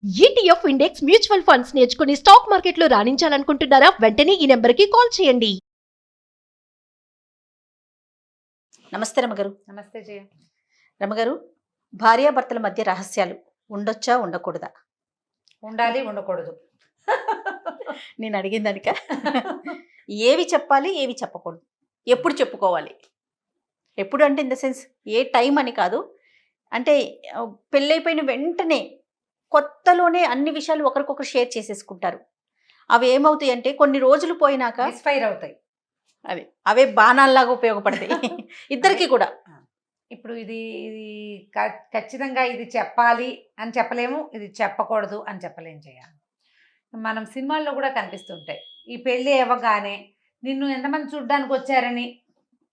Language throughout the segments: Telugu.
ఈటీఎఫ్ ఇండెక్స్ మ్యూచువల్ ఫండ్స్ నేర్చుకుని స్టాక్ మార్కెట్లో రాణించాలనుకుంటున్నారా? వెంటనే ఈ నెంబర్కి కాల్ చేయండి. నమస్తే రమగారు. నమస్తే జయ. రమగారు, భార్యాభర్తల మధ్య రహస్యాలు ఉండొచ్చా ఉండకూడదా? ఉండాలి, ఉండకూడదు. నేను అడిగిన దానిక ఏవి చెప్పాలి, ఏవి చెప్పకూడదు, ఎప్పుడు చెప్పుకోవాలి? ఎప్పుడు అంటే in the sense A time అని కాదు, అంటే పెళ్ళైపోయిన వెంటనే కొత్తలోనే అన్ని విషయాలు ఒకరికొకరు షేర్ చేసేసుకుంటారు. అవి ఏమవుతాయి అంటే కొన్ని రోజులు పోయినాక మిస్ఫైర్ అవుతాయి. అవే బాణాల్లాగా ఉపయోగపడతాయి ఇద్దరికి కూడా. ఇప్పుడు ఇది ఇది ఖచ్చితంగా ఇది చెప్పాలి అని చెప్పలేము, ఇది చెప్పకూడదు అని చెప్పలేము జయ. మనం సినిమాల్లో కూడా కనిపిస్తుంటాయి. ఈ పెళ్ళి అవ్వగానే నిన్ను ఎంతమంది చూడ్డానికి వచ్చారని,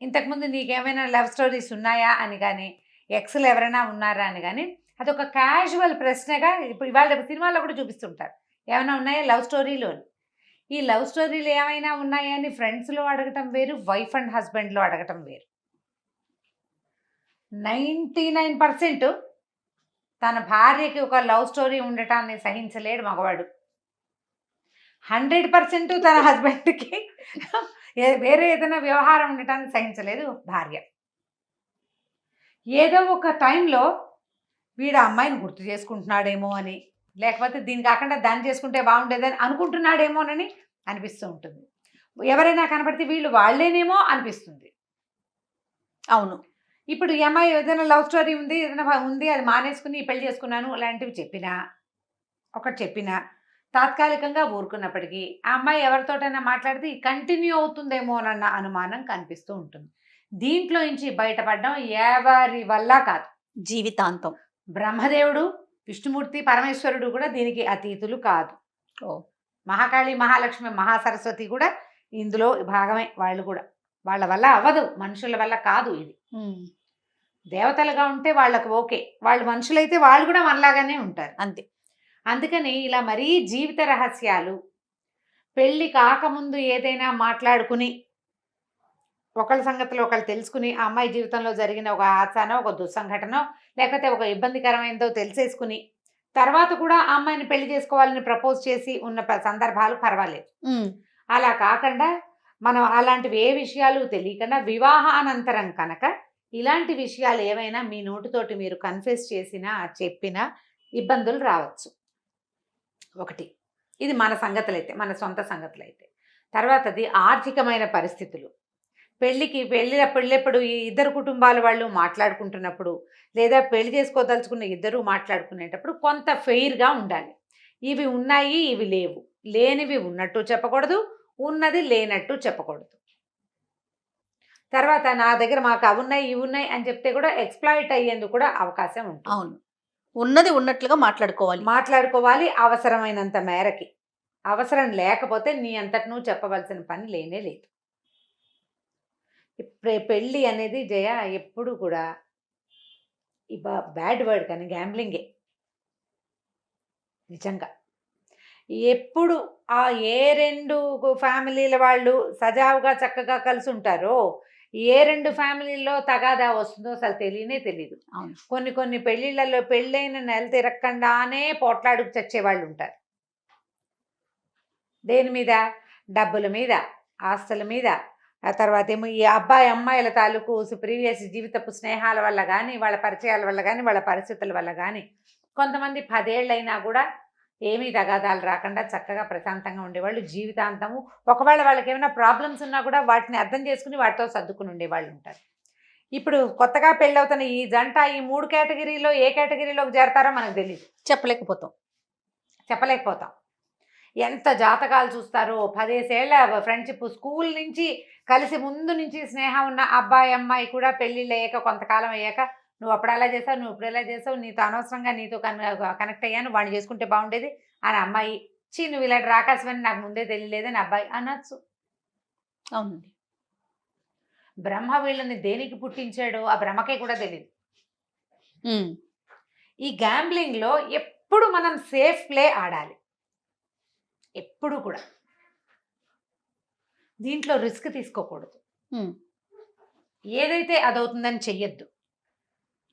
ఇంతకుముందు నీకేమైనా లవ్ స్టోరీస్ ఉన్నాయా అని కానీ, ఎక్స్లు ఎవరైనా ఉన్నారా అని కానీ, అదొక క్యాజువల్ ప్రశ్నగా ఇప్పుడు ఇవాళ సినిమాల్లో కూడా చూపిస్తుంటారు. ఏమైనా ఉన్నాయా లవ్ స్టోరీలు అని. ఈ లవ్ స్టోరీలు ఏమైనా ఉన్నాయా అని ఫ్రెండ్స్లో అడగటం వేరు, వైఫ్ అండ్ హస్బెండ్లో అడగటం వేరు. 99% తన భార్యకి ఒక లవ్ స్టోరీ ఉండటాన్ని సహించలేడు మగవాడు. 100% తన హస్బెండ్కి వేరే ఏదైనా వ్యవహారం ఉండటాన్ని సహించలేదు భార్య. ఏదో ఒక టైంలో వీడు అమ్మాయిని గుర్తు చేసుకుంటున్నాడేమో అని, లేకపోతే దీని కాకుండా దాన్ని చేసుకుంటే బాగుండేదని అనుకుంటున్నాడేమోనని అనిపిస్తూ ఉంటుంది. ఎవరైనా కనబడితే వీళ్ళు వాళ్ళేనేమో అనిపిస్తుంది. అవును. ఇప్పుడు ఈ అమ్మాయి ఏదైనా లవ్ స్టోరీ ఉంది, ఏదైనా ఉంది, అది మానేసుకుని పెళ్లి చేసుకున్నాను అలాంటివి చెప్పినా తాత్కాలికంగా ఊరుకున్నప్పటికీ ఆ అమ్మాయి ఎవరితోటైనా మాట్లాడితే కంటిన్యూ అవుతుందేమోనన్న అనుమానం కనిపిస్తూ ఉంటుంది. దీంట్లో నుంచి బయటపడడం ఎవరి వల్ల కాదు, జీవితాంతం. బ్రహ్మదేవుడు, విష్ణుమూర్తి, పరమేశ్వరుడు కూడా దీనికి అతీతులు కాదు. మహాకాళి, మహాలక్ష్మి, మహాసరస్వతి కూడా ఇందులో భాగమే. వాళ్ళు కూడా వాళ్ళ వల్ల అవ్వదు, మనుషుల వల్ల కాదు. ఇది దేవతలుగా ఉంటే వాళ్ళకు ఓకే, వాళ్ళు మనుషులైతే వాళ్ళు కూడా మనలాగానే ఉంటారు అంతే. అందుకని ఇలా మరీ జీవిత రహస్యాలు పెళ్ళి కాకముందు ఏదైనా మాట్లాడుకుని, ఒకళ్ళ సంగతిలో ఒకళ్ళు తెలుసుకుని, ఆ అమ్మాయి జీవితంలో జరిగిన ఒక హాస్యానో, ఒక దుస్సంఘటనో, లేకపోతే ఒక ఇబ్బందికరమైనదో తెలిసేసుకుని తర్వాత కూడా ఆ అమ్మాయిని పెళ్లి చేసుకోవాలని ప్రపోజ్ చేసి ఉన్న సందర్భాలు పర్వాలేదు. అలా కాకుండా మనం అలాంటివి ఏ విషయాలు తెలియకుండా వివాహానంతరం కనుక ఇలాంటి విషయాలు ఏవైనా మీ నోటితోటి మీరు కన్ఫెస్ చేసినా చెప్పినా ఇబ్బందులు రావచ్చు. ఒకటి ఇది మన సంగతులైతే, మన సొంత సంగతులైతే. తర్వాతది ఆర్థికమైన పరిస్థితులు. పెళ్ళెప్పుడు ఈ ఇద్దరు కుటుంబాల వాళ్ళు మాట్లాడుకుంటున్నప్పుడు, లేదా పెళ్లి చేసుకోదలుచుకున్న ఇద్దరు మాట్లాడుకునేటప్పుడు కొంత ఫెయిర్గా ఉండాలి. ఇవి ఉన్నాయి, ఇవి లేవు, లేనివి ఉన్నట్టు చెప్పకూడదు, ఉన్నది లేనట్టు చెప్పకూడదు. తర్వాత నా దగ్గర మాకు అవి ఉన్నాయి, ఇవి ఉన్నాయి అని చెప్తే కూడా ఎక్స్ప్లాయిట్ అయ్యేందుకు కూడా అవకాశం ఉంటుంది. అవును, ఉన్నది ఉన్నట్లుగా మాట్లాడుకోవాలి అవసరమైనంత మేరకి. అవసరం లేకపోతే నీ అంతటి నువ్వు చెప్పవలసిన పని లేనే లేదు. పెళ్ళి అనేది జయ ఎప్పుడు కూడా ఈ బ్యాడ్ వర్డ్ కానీ గ్యాంబ్లింగే నిజంగా. ఎప్పుడు ఆ ఏ రెండు ఫ్యామిలీల వాళ్ళు సజావుగా చక్కగా కలిసి ఉంటారో, ఏ రెండు ఫ్యామిలీల్లో తగాదా వస్తుందో అసలు తెలియదు. కొన్ని పెళ్ళిళ్ళలో పెళ్ళైన నెల తిరగకుండానే పోట్లాడుకు చచ్చేవాళ్ళు ఉంటారు. దేని మీద? డబ్బుల మీద, ఆస్తుల మీద. ఆ తర్వాత ఏమో ఈ అబ్బాయి అమ్మాయిల తాలూకు ప్రీవియస్ జీవితపు స్నేహాల వల్ల కానీ, వాళ్ళ పరిచయాల వల్ల కానీ, వాళ్ళ పరిస్థితుల వల్ల కానీ కొంతమంది 10 ఏళ్ళైనా కూడా ఏమీ తగాదాలు రాకుండా చక్కగా ప్రశాంతంగా ఉండేవాళ్ళు జీవితాంతము. ఒకవేళ వాళ్ళకి ఏమైనా ప్రాబ్లమ్స్ ఉన్నా కూడా వాటిని అర్థం చేసుకుని వాటితో సర్దుకుని ఉండేవాళ్ళు ఉంటారు. ఇప్పుడు కొత్తగా పెళ్ళవుతున్న ఈ జంట ఈ 3 కేటగిరీలో ఏ కేటగిరీలోకి చేరతారో మనకు తెలియదు, చెప్పలేకపోతాం. ఎంత జాతకాలు చూస్తారో, 10 ఏళ్ల ఫ్రెండ్షిప్, స్కూల్ నుంచి కలిసి ముందు నుంచి స్నేహం ఉన్న అబ్బాయి అమ్మాయి కూడా పెళ్ళిళ్ళు అయ్యాక కొంతకాలం అయ్యాక నువ్వు అప్పుడు అలా చేసావు, నువ్వు ఇప్పుడు ఎలా చేసావు, నీతో అనవసరంగా నీతో కనెక్ట్ అయ్యాను, వాడిని చేసుకుంటే బాగుండేది అని అమ్మాయి, నువ్వు ఇలాంటి రాకాశమని నాకు ముందే తెలియలేదని అబ్బాయి అనొచ్చు. అవునండి. బ్రహ్మ వీళ్ళని దేనికి పుట్టించాడో ఆ బ్రహ్మకే కూడా తెలియదు. ఈ గ్యాంబ్లింగ్లో ఎప్పుడు మనం సేఫ్ ప్లే ఆడాలి, ఎప్పుడు కూడా. దీంట్లో రిస్క్ తీసుకోకూడదు. ఏదైతే అదవుతుందని చెయ్యొద్దు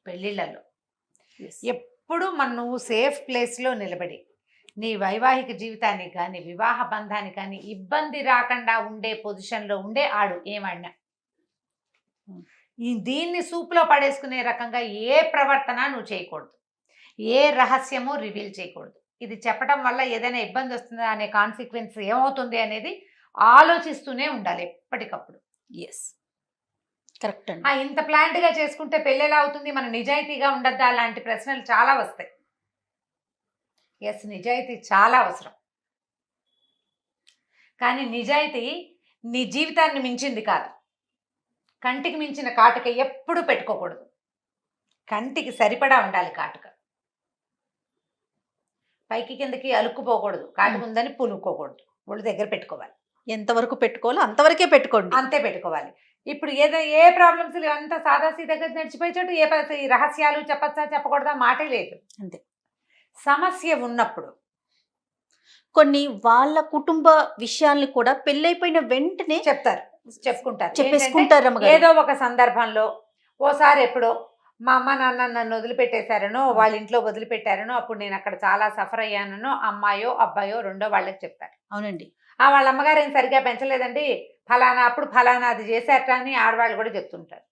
పెళ్ళిళ్ళలో. ఎప్పుడు నువ్వు సేఫ్ ప్లేస్లో నిలబడి నీ వైవాహిక జీవితానికి కానీ వివాహ బంధానికి కానీ ఇబ్బంది రాకుండా ఉండే పొజిషన్లో ఉండే ఆడు ఏమన్నా. దీన్ని సూపులో పడేసుకునే రకంగా ఏ ప్రవర్తన నువ్వు చేయకూడదు, ఏ రహస్యము రివీల్ చేయకూడదు. ఇది చెప్పడం వల్ల ఏదైనా ఇబ్బంది వస్తుందా అనే కాన్సిక్వెన్స్ ఏమవుతుంది అనేది ఆలోచిస్తూనే ఉండాలి ఎప్పటికప్పుడు. ఎస్, కరెక్ట్ అండి. ఇంత ప్లాంట్గా చేసుకుంటే పెళ్ళి ఎలా అవుతుంది, మన నిజాయితీగా ఉండద్దా, అలాంటి ప్రశ్నలు చాలా వస్తాయి. ఎస్, నిజాయితీ చాలా అవసరం. కానీ నిజాయితీ నీ జీవితాన్ని మించింది కాదు. కంటికి మించిన కాటుక ఎప్పుడు పెట్టుకోకూడదు. కంటికి సరిపడా ఉండాలి కాటుక. పైకి కిందకి అలుక్కుపోకూడదు. కాటుక ఉందని పులుక్కోకూడదు. ఒళ్ళు దగ్గర పెట్టుకోవాలి. ఎంతవరకు పెట్టుకోవాలో అంతవరకే పెట్టుకోండి. అంతే పెట్టుకోవాలి. ఇప్పుడు ఏ ప్రాబ్లమ్స్ అంతా సాదాసీదాగా నడిచిపోయే చోటు ఈ రహస్యాలు చెప్పచ్చా చెప్పకూడదా మాటే లేదు. అంతే. సమస్య ఉన్నప్పుడు కొన్ని వాళ్ళ కుటుంబ విషయాల్ని కూడా పెళ్ళైపోయిన వెంటనే చెప్పుకుంటారు. చెప్పేసుకుంటారు అమ్మగారు. ఏదో ఒక సందర్భంలో ఓసారి ఎప్పుడో మా అమ్మ నాన్న నన్ను వదిలిపెట్టేశారనో, వాళ్ళ ఇంట్లో వదిలిపెట్టారనో, అప్పుడు నేను అక్కడ చాలా సఫర్ అయ్యానో అమ్మాయో అబ్బాయో రెండో వాళ్ళకి చెప్తారు. అవునండి. వాళ్ళ అమ్మగారు ఏం సరిగ్గా పెంచలేదండి, ఫలానా అప్పుడు ఫలానా అది చేశారట అని ఆడవాళ్ళు కూడా చెప్తుంటారు.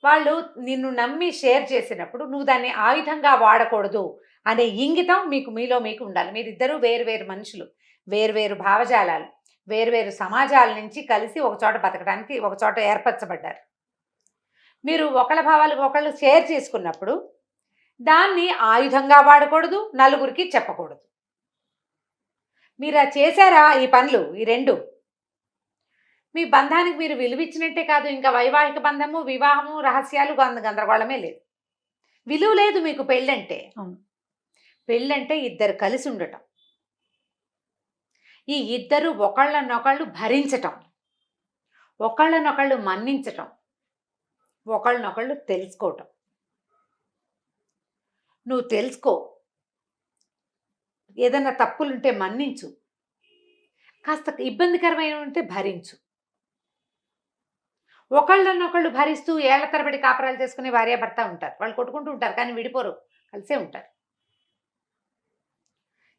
వాళ్ళు నిన్ను నమ్మి షేర్ చేసినప్పుడు నువ్వు దాన్ని ఆయుధంగా వాడకూడదు అనే ఇంగితం మీలో మీకు ఉండాలి. మీరిద్దరూ వేరు మనుషులు, వేరు భావజాలాలు, వేరు సమాజాల నుంచి కలిసి ఒక చోట బతకడానికి ఒక చోట ఏర్పరచబడ్డారు. మీరు ఒకళ్ళ భావాలు ఒకళ్ళు షేర్ చేసుకున్నప్పుడు దాన్ని ఆయుధంగా వాడకూడదు, నలుగురికి చెప్పకూడదు. మీరు చేశారా ఈ పనులు, ఈ రెండు మీ బంధానికి మీరు విలువిచ్చినట్టే కాదు, ఇంకా వైవాహిక బంధము, వివాహము, రహస్యాలు గందరగోళమే లేదు. విలువ లేదు మీకు పెళ్ళంటే. పెళ్ళంటే ఇద్దరు కలిసి ఉండటం, ఈ ఇద్దరు ఒకళ్ళనొకళ్ళు భరించటం, ఒకళ్ళనొకళ్ళు మన్నించటం, ఒకళ్ళనొకళ్ళు తెలుసుకోవటం. నువ్వు తెలుసుకో, ఏదైనా తప్పులుంటే మన్నించు, కాస్త ఇబ్బందికరమైన ఉంటే భరించు. ఒకళ్ళనొకళ్ళు భరిస్తూ ఏళ్ల తరబడి కాపురాలు చేసుకునే భార్యాభర్త ఉంటారు. వాళ్ళు కొట్టుకుంటూ ఉంటారు కానీ విడిపోరు, కలిసే ఉంటారు.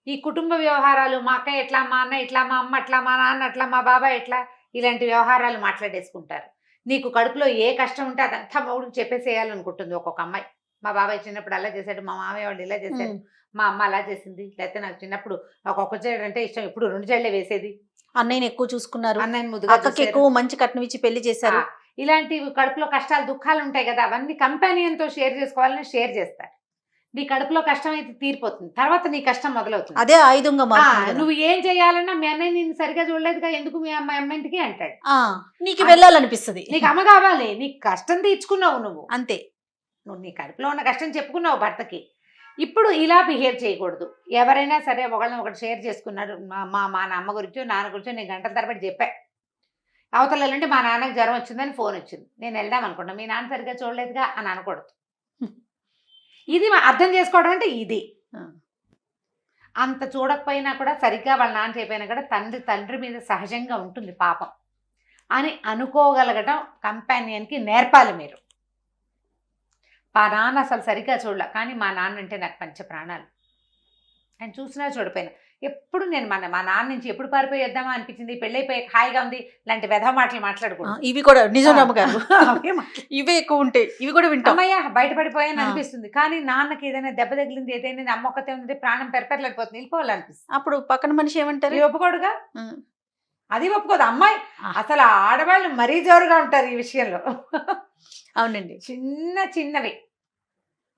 ఈ కుటుంబ వ్యవహారాలు, మా అక్క ఎట్లా, మా అన్న ఇట్లా, మా అమ్మ అట్లా, మా నాన్న అట్లా, మా బాబాయ్ ఎట్లా, ఇలాంటి వ్యవహారాలు మాట్లాడేసుకుంటారు. నీకు కడుపులో ఏ కష్టం ఉంటే అదంతా మొగుడికి చెప్పేసేయాలనుకుంటుంది ఒక్కొక్క అమ్మాయి. మా బాబాయ్ చిన్నప్పుడు అలా చేశాడు, మా మామయ్య వాళ్ళు ఇలా చేశారు, మా అమ్మ అలా చేసింది, లేకపోతే నాకు చిన్నప్పుడు ఒక్కొక్క జడ అంటే ఇష్టం, ఇప్పుడు 2 జడలే వేసేది, అన్నయ్యని ఎక్కువ చూసుకున్నారు, అన్నయ్యని ముద్దుగా అక్కకి ఎక్కువ మంచి కట్నం ఇచ్చి పెళ్లి చేశారు. ఇలాంటివి కడుపులో కష్టాలు దుఃఖాలు ఉంటాయి కదా, అవన్నీ కంపానియన్తో షేర్ చేసుకోవాలని షేర్ చేస్తారు. నీ కడుపులో కష్టం అయితే తీరిపోతుంది, తర్వాత నీ కష్టం మొదలవుతుంది. అదే ఆయుధంగా మారుతుంది. నువ్వు ఏం చేయాలన్నా మీ అన్నయ్య నేను సరిగా చూడలేదుగా, ఎందుకు మీ అమ్మాయింటికి అంటాడు. నీకు వెళ్ళాలనిపిస్తుంది. నీకు అమ్మ కావాలి, నీకు కష్టం తీర్చుకున్నావు నువ్వు, అంతే. నువ్వు నీ కడుపులో ఉన్న కష్టం చెప్పుకున్నావు భర్తకి. ఇప్పుడు ఇలా బిహేవ్ చేయకూడదు. ఎవరైనా సరే ఒకళ్ళని ఒకటి షేర్ చేసుకున్నారు, మా అమ్మ గురించో నాన్న గురించో నేను గంటల తరబడి చెప్పా. అవతల వెళ్ళంటే మా నాన్నకి జ్వరం వచ్చిందని ఫోన్ వచ్చింది, నేను వెళ్దాం అనుకుంటా, మీ నాన్న సరిగ్గా చూడలేదుగా అని అనకూడదు. ఇది అర్థం చేసుకోవడం అంటే ఇది. అంత చూడకపోయినా కూడా సరిగ్గా వాళ్ళ నాన్న చెప్పినా కూడా తండ్రి మీద సహజంగా ఉంటుంది పాపం అని అనుకోగలగటం కంపానియన్కి నేర్పాలి మీరు. మా నాన్న అసలు సరిగ్గా చూడలే, కానీ మా నాన్న అంటే నాకు పంచ ప్రాణాలు. ఆయన చూసినా చూడపోయినా ఎప్పుడు నేను మా నాన్న నుంచి ఎప్పుడు పారిపోయేద్దామా అనిపించింది, పెళ్ళైపోయి హాయిగా ఉంది, ఇలాంటి వెధవ మాటలు మాట్లాడకూడదు. ఇవి కూడా నిజం నమ్మకాలు, ఇవే ఎక్కువ ఉంటాయి, ఇవి కూడా వింటాం. అమ్మయ్య బయటపడిపోయాని అనిపిస్తుంది, కానీ నాన్నకి ఏదైనా దెబ్బ తగిలింది, ఏదైనా అమ్మ ఒక్కతే ఉంది, ప్రాణం పెరపెరలేకపోతుంది, వెళ్ళిపోవాలనిపిస్తుంది. అప్పుడు పక్కన మనిషి ఏమంటారు, ఒప్పుకోడుగా, అది ఒప్పుకోదు అమ్మాయి. అసలు ఆడవాళ్ళు మరీ జోరుగా ఉంటారు ఈ విషయంలో. అవునండి. చిన్నవి,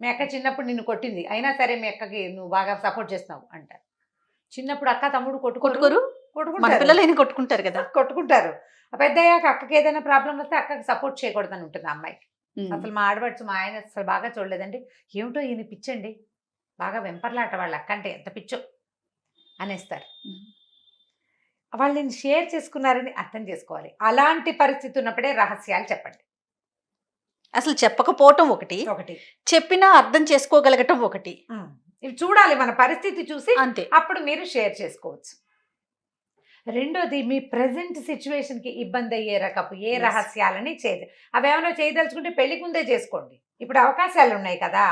మీ అక్క చిన్నప్పుడు నిన్ను కొట్టింది, అయినా సరే మీ అక్కకి నువ్వు బాగా సపోర్ట్ చేస్తున్నావు అంటారు. చిన్నప్పుడు అక్క తమ్ముడు కొట్టుకుంటారు, కొట్టుకుంటారు కదా, కొట్టుకుంటారు. పెద్దయ్యాక అక్కకి ఏదైనా ప్రాబ్లం వస్తే అక్కకి సపోర్ట్ చేయకూడదని ఉంటుంది అమ్మాయికి. అసలు మా ఆడబడుచు మా ఆయన అసలు బాగా చూడలేదండి, ఏమిటో ఈయన పిచ్చండి, బాగా వెంపర్లాట వాళ్ళ అక్క అంటే ఎంత పిచ్చో అనేస్తారు. వాళ్ళు నేను షేర్ చేసుకున్నారని అర్థం చేసుకోవాలి. అలాంటి పరిస్థితి ఉన్నప్పుడే రహస్యాలు చెప్పండి. అసలు చెప్పకపోవటం ఒకటి, చెప్పినా అర్థం చేసుకోగలగటం ఒకటి. ఇవి చూడాలి, మన పరిస్థితి చూసి అంతే, అప్పుడు మీరు షేర్ చేసుకోవచ్చు. రెండోది, మీ ప్రజెంట్ సిచ్యువేషన్కి ఇబ్బంది అయ్యే రకపు ఏ రహస్యాలని అవేమైనా చేయదలుచుకుంటే పెళ్లికి ముందే చేసుకోండి. ఇప్పుడు అవకాశాలు ఉన్నాయి కదా,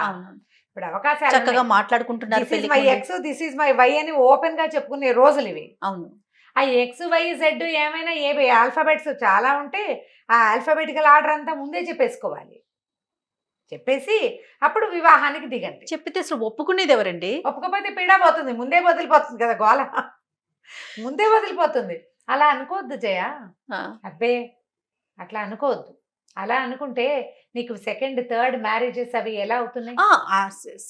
ఇప్పుడు అవకాశాలు చక్కగా మాట్లాడుకుంటున్నారు పెళ్లికి మై ముందు. Ex this is my wife అని ఓపెన్ గా చెప్పుకునే రోజులు ఇవి. అవును. ఆ ఎక్స్ వై జెడ్ ఏమైనా ఏ ఆల్ఫాబెట్స్ చాలా ఉంటే ఆ ఆల్ఫాబెటికల్ ఆర్డర్ అంతా ముందే చెప్పేసుకోవాలి. చెప్పేసి అప్పుడు వివాహానికి దిగండి. చెప్పితే అసలు ఒప్పుకునేది ఎవరండి? ఒప్పుకోకపోతే పీడా పోతుంది, ముందే వదిలిపోతుంది కదా గోల, ముందే వదిలిపోతుంది. అలా అనుకోవద్దు జయ, ఆ, అబ్బే అట్లా అనుకోవద్దు. అలా అనుకుంటే నీకు సెకండ్ థర్డ్ మ్యారేజెస్ అవి ఎలా అవుతున్నాయి?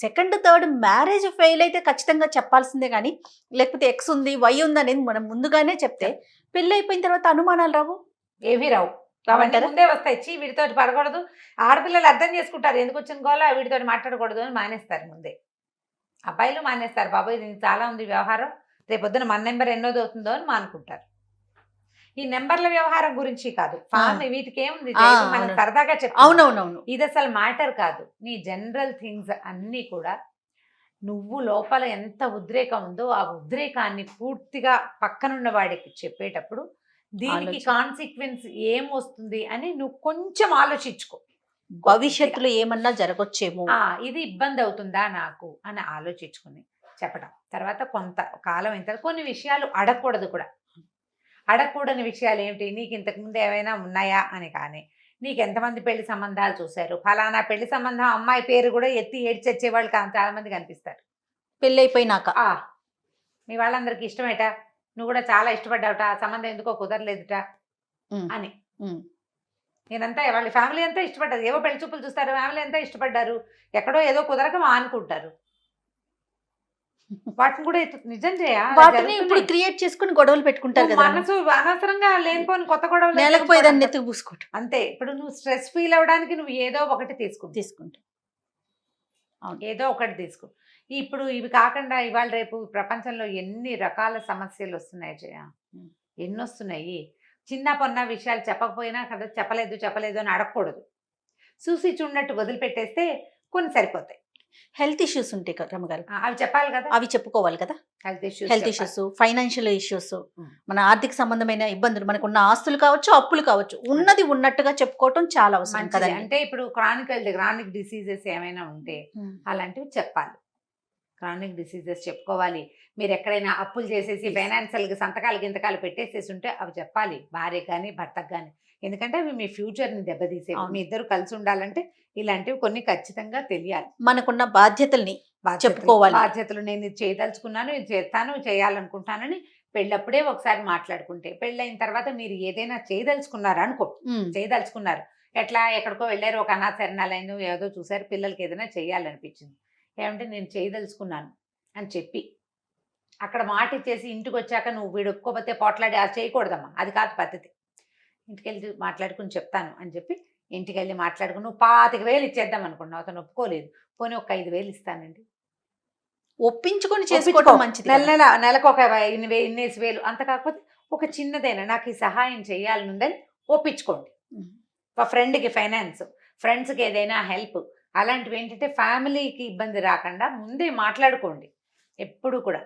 సెకండ్ థర్డ్ మ్యారేజ్ ఫెయిల్ అయితే ఖచ్చితంగా చెప్పాల్సిందే కానీ, లేకపోతే ఎక్స్ ఉంది వై ఉంది అనేది మనం ముందుగానే చెప్తే పెళ్లి అయిపోయిన తర్వాత అనుమానాలు రావు. ఏవి రావు, రావంటారా? ముందే వస్తాయి. వీడితో పడకూడదు, ఆడపిల్లలు అర్థం చేసుకుంటారు ఎందుకు వచ్చిన గోల, వీడితో మాట్లాడకూడదు అని మానేస్తారు ముందే. అబ్బాయిలు మానేస్తారు, బాబాయ్ దీనికి చాలా ఉంది వ్యవహారం, రేపొద్దున మన నెంబర్ ఎన్నోది అవుతుందో అని మానుకుంటారు. ఈ నెంబర్ల వ్యవహారం గురించి కాదు, వీటికి ఏముంది మనం సరదాగా చెప్తాం. అవునవునవును. ఇది అసలు మ్యాటర్ కాదు. నీ జనరల్ థింగ్స్ అన్నీ కూడా నువ్వు లోపల ఎంత ఉద్రేకం ఉందో ఆ ఉద్రేకాన్ని పూర్తిగా పక్కనున్న వాడికి చెప్పేటప్పుడు దీనికి కాన్సిక్వెన్స్ ఏం వస్తుంది అని నువ్వు కొంచెం ఆలోచించుకో. భవిష్యత్తులో ఏమన్నా జరగొచ్చేమో, ఇది ఇబ్బంది అవుతుందా నాకు అని ఆలోచించుకుని చెప్పడం. తర్వాత కొంత కాలం అయిన తర్వాత కొన్ని విషయాలు అడగకూడదు కూడా. అడగకూడని విషయాలు ఏమిటి, నీకు ఇంతకుముందు ఏమైనా ఉన్నాయా అని, కానీ నీకు ఎంతమంది పెళ్లి సంబంధాలు చూశారు, ఫలానా పెళ్లి సంబంధం అమ్మాయి పేరు కూడా ఎత్తి ఏడ్చొచ్చే వాళ్ళు చాలా మంది కనిపిస్తారు పెళ్ళి అయిపోయినాక. మీ వాళ్ళందరికీ ఇష్టమేట, నువ్వు కూడా చాలా ఇష్టపడ్డావుట, ఆ సంబంధం ఎందుకో కుదరలేదుట అని. నేనంతా వాళ్ళ ఫ్యామిలీ అంతా ఇష్టపడ్డారు, ఏవో పెళ్లి చూపులు చూస్తారు, ఫ్యామిలీ అంతా ఇష్టపడ్డారు, ఎక్కడో ఏదో కుదరక అనుకుంటారు. వాటిని కూడా నిజం వాటిని ఇప్పుడు క్రియేట్ చేసుకుని గొడవలు పెట్టుకుంటారు కదా. మనసు అనవసరంగా లేనిపోని కొత్త గొడవలు నేలకపోయేదాన్ని ఎత్తుకు పూసుకోవటం. అంతే. ఇప్పుడు నువ్వు స్ట్రెస్ ఫీల్ అవ్వడానికి నువ్వు ఏదో ఒకటి తీసుకుంటా ఏదో ఒకటి తీసుకో. ఇప్పుడు ఇవి కాకుండా ఇవాళ రేపు ప్రపంచంలో ఎన్ని రకాల సమస్యలు వస్తున్నాయి జయ, ఎన్ని వస్తున్నాయి. చిన్న పొన్న విషయాలు చెప్పకపోయినా కదా చెప్పలేదు అని అడగకూడదు. చూసి చూడనట్టు వదిలిపెట్టేస్తే కొన్ని సరిపోతాయి. హెల్త్ ఇష్యూస్ ఉంటాయి కదా రమ్మగారు, అవి చెప్పాలి కదా, అవి చెప్పుకోవాలి కదా. హెల్త్ ఇష్యూస్, ఫైనాన్షియల్ ఇష్యూస్, మన ఆర్థిక సంబంధమైన ఇబ్బందులు, మనకున్న ఆస్తులు కావచ్చు, అప్పులు కావచ్చు, ఉన్నది ఉన్నట్టుగా చెప్పుకోవటం చాలా అవసరం కదా. అంటే ఇప్పుడు క్రానిక్ డిసీజెస్ ఏమైనా ఉంటే అలాంటివి చెప్పాలి. క్రానిక్ డిసీజెస్ చెప్పుకోవాలి. మీరు ఎక్కడైనా అప్పులు చేసేసి ఫైనాన్షియల్గా సంతకాలు గింతకాలు పెట్టేసేసి ఉంటే అవి చెప్పాలి, భార్యకు కానీ భర్తకు కానీ. ఎందుకంటే అవి మీ ఫ్యూచర్ని దెబ్బతీసేవి. మీ ఇద్దరు కలిసి ఉండాలంటే ఇలాంటివి కొన్ని ఖచ్చితంగా తెలియాలి. మనకున్న బాధ్యతల్ని చెప్పుకోవాలి. బాధ్యతలు నేను ఇది చేయదలుచుకున్నాను, ఇది చేస్తాను, చేయాలనుకుంటానని పెళ్ళప్పుడే ఒకసారి మాట్లాడుకుంటే, పెళ్ళైన తర్వాత మీరు ఏదైనా చేయదలుచుకున్నారు అనుకో, చేయదలుచుకున్నారు, ఎట్లా ఎక్కడికో వెళ్ళారు, ఒక అనాథ శరణాలయం ఏదో చూసారు, పిల్లలకి ఏదైనా చేయాలనిపించింది, ఏమంటే నేను చేయదలుచుకున్నాను అని చెప్పి అక్కడ మాట ఇచ్చేసి ఇంటికి వచ్చాక నువ్వు వీడు ఒప్పుకోకపోతే పోట్లాడి అది చేయకూడదమ్మా, అది కాదు పద్ధతి. ఇంటికి వెళ్ళి మాట్లాడుకుని చెప్తాను అని చెప్పి ఇంటికి వెళ్ళి మాట్లాడుకుని నువ్వు 25,000 ఇచ్చేద్దాం అనుకున్నావు, అతను ఒప్పుకోలేదు, పోనీ ఒక 5,000 ఇస్తానండి, ఒప్పించుకొని చేసుకోవడం మంచిది. నెలకు ఒక 20,000 అంత కాకపోతే ఒక చిన్నదైనా నాకు ఈ సహాయం చేయాలనుందని ఒప్పించుకోండి. ఫ్రెండ్కి ఫైనాన్స్, ఫ్రెండ్స్కి ఏదైనా హెల్ప్, అలాంటివి ఏంటంటే ఫ్యామిలీకి ఇబ్బంది రాకుండా ముందే మాట్లాడుకోండి. ఎప్పుడు కూడా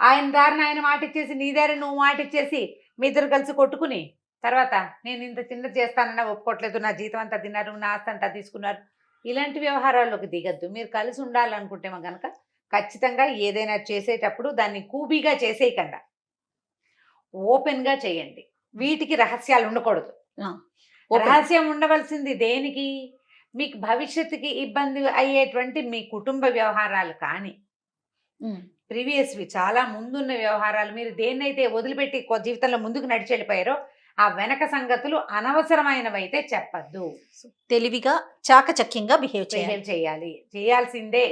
ఆయన దారిని ఆయన మాట ఇచ్చేసి నీ దారి నువ్వు మాట ఇచ్చేసి మీ ఇద్దరు కలిసి కొట్టుకుని తర్వాత నేను ఇంత చిన్నది చేస్తానన్నా ఒప్పుకోవట్లేదు, నా జీతం అంతా తిన్నారు, నా ఆస్తి అంతా తీసుకున్నారు, ఇలాంటి వ్యవహారాల్లోకి దిగద్దు. మీరు కలిసి ఉండాలనుకుంటే కనుక ఖచ్చితంగా ఏదైనా చేసేటప్పుడు దాన్ని కూబీగా చేసేయకుండా ఓపెన్గా చేయండి. వీటికి రహస్యాలు ఉండకూడదు. రహస్యం ఉండవలసింది దేనికి, మీకు భవిష్యత్తుకి ఇబ్బంది అయ్యేటువంటి మీ కుటుంబ వ్యవహారాలు కానీ ప్రీవియస్వి చాలా ముందున్న వ్యవహారాలు, మీరు దేన్నైతే వదిలిపెట్టి జీవితంలో ముందుకు నడిచి వెళ్ళిపోయారో ఆ వెనక సంగతులు అనవసరమైనవైతే చెప్పద్దు. తెలివిగా చాకచక్యంగా బిహేవ్ చేయాలి, చేయాల్సిందే,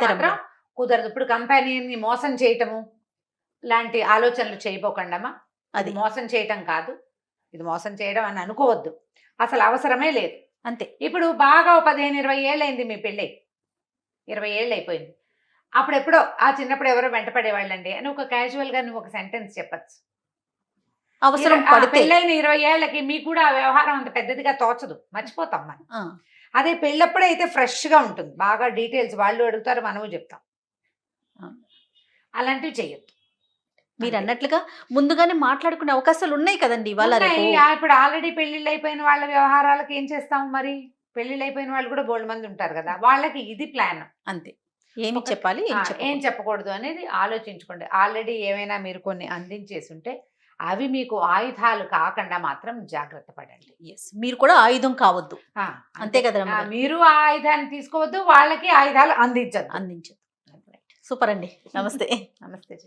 మాత్రం కుదరదు. ఇప్పుడు కంపెనీని మోసం చేయటము లాంటి ఆలోచనలు చేయబోకండమ్మా. అది మోసం చేయటం కాదు, ఇది మోసం చేయడం అని అనుకోవద్దు, అసలు అవసరమే లేదు. అంతే. ఇప్పుడు బాగా 15-20 ఏళ్ళు అయింది మీ పెళ్ళి, 20 ఏళ్ళు అయిపోయింది, అప్పుడెప్పుడో ఆ చిన్నప్పుడు ఎవరో వెంటపడేవాళ్ళండి అని ఒక క్యాజువల్గా నువ్వు ఒక సెంటెన్స్ చెప్పచ్చు. అవసరం పెళ్ళైన 20 ఏళ్ళకి మీకు కూడా ఆ వ్యవహారం అంత పెద్దదిగా తోచదు, మర్చిపోతాం మనం. అదే పెళ్ళప్పుడే అయితే ఫ్రెష్గా ఉంటుంది, బాగా డీటెయిల్స్ వాళ్ళు అడుగుతారు, మనము చెప్తాం. అలాంటివి చెయ్యొద్దు. మీరు అన్నట్లుగా ముందుగానే మాట్లాడుకునే అవకాశాలు ఉన్నాయి కదండి ఇవాళ. ఇప్పుడు ఆల్రెడీ పెళ్లిళ్ళు అయిపోయిన వాళ్ళ వ్యవహారాలకు ఏం చేస్తాము మరి, పెళ్లిళ్ళు అయిపోయిన వాళ్ళు కూడా బోల్డ్ మంది ఉంటారు కదా, వాళ్ళకి ఇది ప్లాన్. అంతే. ఏమి చెప్పాలి ఏమి ఏం చెప్పకూడదు. చెప్పకూడదు అనేది ఆలోచించుకోండి. ఆల్రెడీ ఏమైనా మీరు కొన్ని అందించేసి ఉంటే అవి మీకు ఆయుధాలు కాకుండా మాత్రం జాగ్రత్త పడండి. Yes. మీరు కూడా ఆయుధం కావద్దు, ఆ, అంతే కదా ఆ, రమ్మగారు? మీరు ఆ ఆయుధాన్ని తీసుకోవద్దు, వాళ్ళకి ఆయుధాలు అందించద్దు. అందించదు. సూపర్ అండి, నమస్తే. నమస్తే.